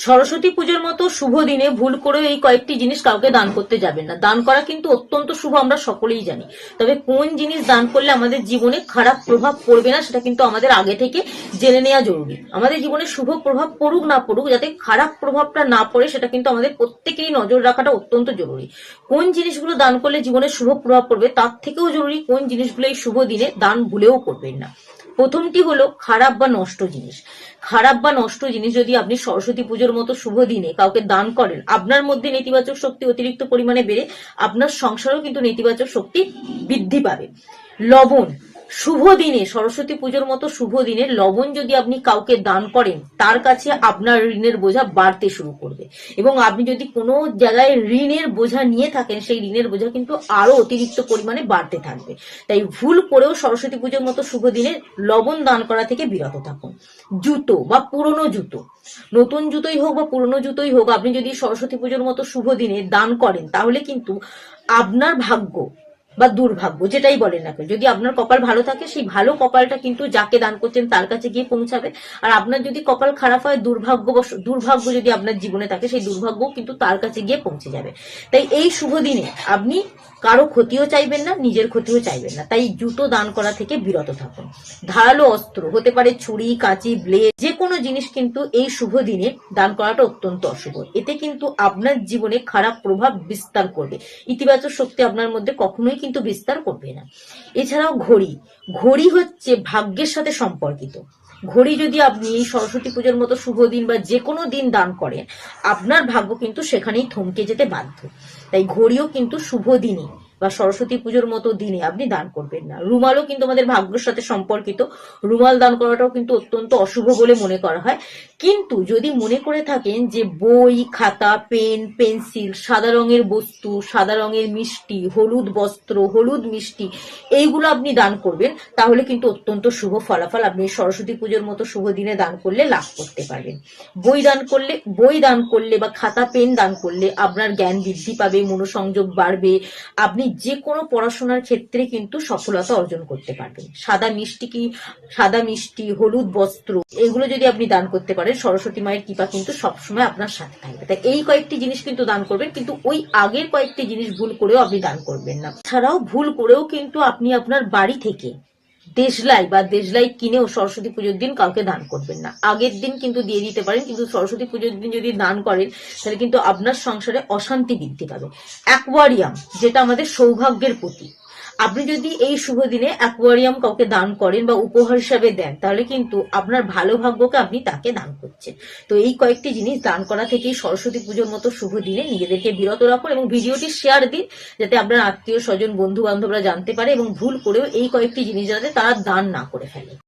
সরস্বতী পুজোর মতো শুভ দিনে ভুল করেও এই কয়েকটি জিনিস কাউকে দান করতে যাবেন না। দান করা কিন্তু অত্যন্ত শুভ, আমরা সকলেই জানি। তবে কোন জিনিস দান করলে আমাদের জীবনে খারাপ প্রভাব পড়বে না সেটা কিন্তু আমাদের আগে থেকে জেনে নেওয়া জরুরি। আমাদের জীবনে শুভ প্রভাব পড়ুক না পড়ুক, যাতে খারাপ প্রভাবটা না পড়ে সেটা কিন্তু আমাদের প্রত্যেকেই নজর রাখাটা অত্যন্ত জরুরি। কোন জিনিসগুলো দান করলে জীবনে শুভ প্রভাব পড়বে তার থেকেও জরুরি কোন জিনিসগুলো এই শুভ দিনে দান ভুলেও করবেন না। প্রথমটি হলো খারাপ বা নষ্ট জিনিস। খারাপ বা নষ্ট জিনিস যদি আপনি সরস্বতী পুজোর মতো শুভ দিনে কাউকে দান করেন, আপনার মধ্যে নেতিবাচক শক্তি অতিরিক্ত পরিমাণে বেড়ে আপনার সংসারেও কিন্তু নেতিবাচক শক্তি বৃদ্ধি পাবে। লবণ, শুভ দিনে সরস্বতী পুজোর মতো শুভ দিনে লবণ যদি আপনি কাউকে দান করেন, তার কাছে আপনার ঋণের বোঝা বাড়তে শুরু করবে। এবং আপনি যদি কোনো জায়গায় ঋণের বোঝা নিয়ে থাকেন, সেই ঋণের বোঝা কিন্তু আরো অতিরিক্ত পরিমাণে বাড়তে থাকবে। তাই ভুল করেও সরস্বতী পুজোর মতো শুভ দিনে লবণ দান করা থেকে বিরত থাকুন। জুতো বা পুরনো জুতো, নতুন জুতোই হোক বা পুরনো জুতোই হোক, আপনি যদি সরস্বতী পুজোর মতো শুভ দিনে দান করেন, তাহলে কিন্তু আপনার ভাগ্য বা দুর্ভাগ্য যেটাই বলেন না কেন, যদি আপনার কপাল ভালো থাকে, সেই ভালো কপালটা কিন্তু যাকে দান করছেন তার কাছে গিয়ে পৌঁছাবে। আর আপনার যদি কপাল খারাপ হয়, দুর্ভাগ্য যদি আপনার জীবনে থাকে, সেই দুর্ভাগ্য কিন্তু তার কাছে গিয়ে পৌঁছে যাবে। তাই এই শুভ দিনে আপনি কারো ক্ষতিও চাইবেন না, নিজের ক্ষতিও চাইবেন না। তাই জুতো দান করা থেকে বিরত থাকুন। ধারালো অস্ত্র, হতে পারে ছুরি, কাঁচি, ব্লেড, যে কোনো জিনিস কিন্তু এই শুভ দিনে দান করাটা অত্যন্ত অশুভ। এতে কিন্তু আপনার জীবনে খারাপ প্রভাব বিস্তার করবে, ইতিবাচক শক্তি আপনার মধ্যে কখনোই কিন্তু বিস্তার করবে না। এছাড়াও ঘড়ি, ঘড়ি হচ্ছে ভাগ্যের সাথে সম্পর্কিত। ঘড়ি যদি আপনি এই সরস্বতী পুজোর মতো শুভ দিন বা যে কোনো দিন দান করেন, আপনার ভাগ্য কিন্তু সেখানেই থমকে যেতে বাধ্য। তাই ঘড়িও কিন্তু শুভ দিনে বা সরস্বতী পুজোর মতো দিনে আপনি দান করবেন না। রুমালও কিন্তু আমাদের ভাগ্যের সাথে সম্পর্কিত। রুমাল দান করাটাও কিন্তু অত্যন্ত অশুভ বলে মনে করা হয়। কিন্তু যদি মনে করে থাকেন যে বই, খাতা, পেন, পেন্সিল, সাদা রঙের বস্তু, সাদা রঙের মিষ্টি, হলুদ বস্ত্র, হলুদ মিষ্টি, এইগুলো আপনি দান করবেন, তাহলে কিন্তু অত্যন্ত শুভ ফলাফল আপনি সরস্বতী পুজোর মতো শুভ দিনে দান করলে লাভ করতে পারবেন। বই দান করলে বা খাতা, পেন দান করলে আপনার জ্ঞান বৃদ্ধি পাবে, মনোসংযোগ বাড়বে, আপনি যে কোনো পড়াশোনার ক্ষেত্রে কিন্তু সফলতা অর্জন করতে পারবেন। সাদা মিষ্টি, হলুদ বস্ত্র, এগুলো যদি আপনি দান করতে পারেন, সরস্বতী মায়ের কৃপা কিন্তু সবসময় আপনার সাথে থাকবে। তাই এই কয়েকটি জিনিস কিন্তু দান করবেন, কিন্তু ওই আগের কয়েকটি জিনিস ভুল করেও আপনি দান করবেন না। ছাড়াও ভুল করেও কিন্তু আপনি আপনার বাড়ি থেকে দেশলাই কিনেও সরস্বতী পুজোর দিন কাউকে দান করবেন না। আগের দিন কিন্তু দিয়ে দিতে পারেন, কিন্তু সরস্বতী পুজোর দিন যদি দান করেন, তাহলে কিন্তু আপনার সংসারে অশান্তি বৃদ্ধি পাবে। অ্যাকোয়ারিয়াম, যেটা আমাদের সৌভাগ্যের প্রতীক, আপনি যদি এই শুভ দিনে অ্যাকোয়ারিয়াম কাউকে দান করেন বা উপহার হিসাবে দেন, তাহলে কিন্তু আপনার ভালো ভাগ্যকে আপনি তাকে দান করছেন। তো এই কয়েকটি জিনিস দান করা থেকেই সরস্বতী পুজোর মতো শুভ দিনে নিজেদেরকে বিরত রাখুন এবং ভিডিওটি শেয়ার দিন, যাতে আপনার আত্মীয় স্বজন, বন্ধু বান্ধবরা জানতে পারে এবং ভুল করেও এই কয়েকটি জিনিস যাতে তারা দান না করে ফেলে।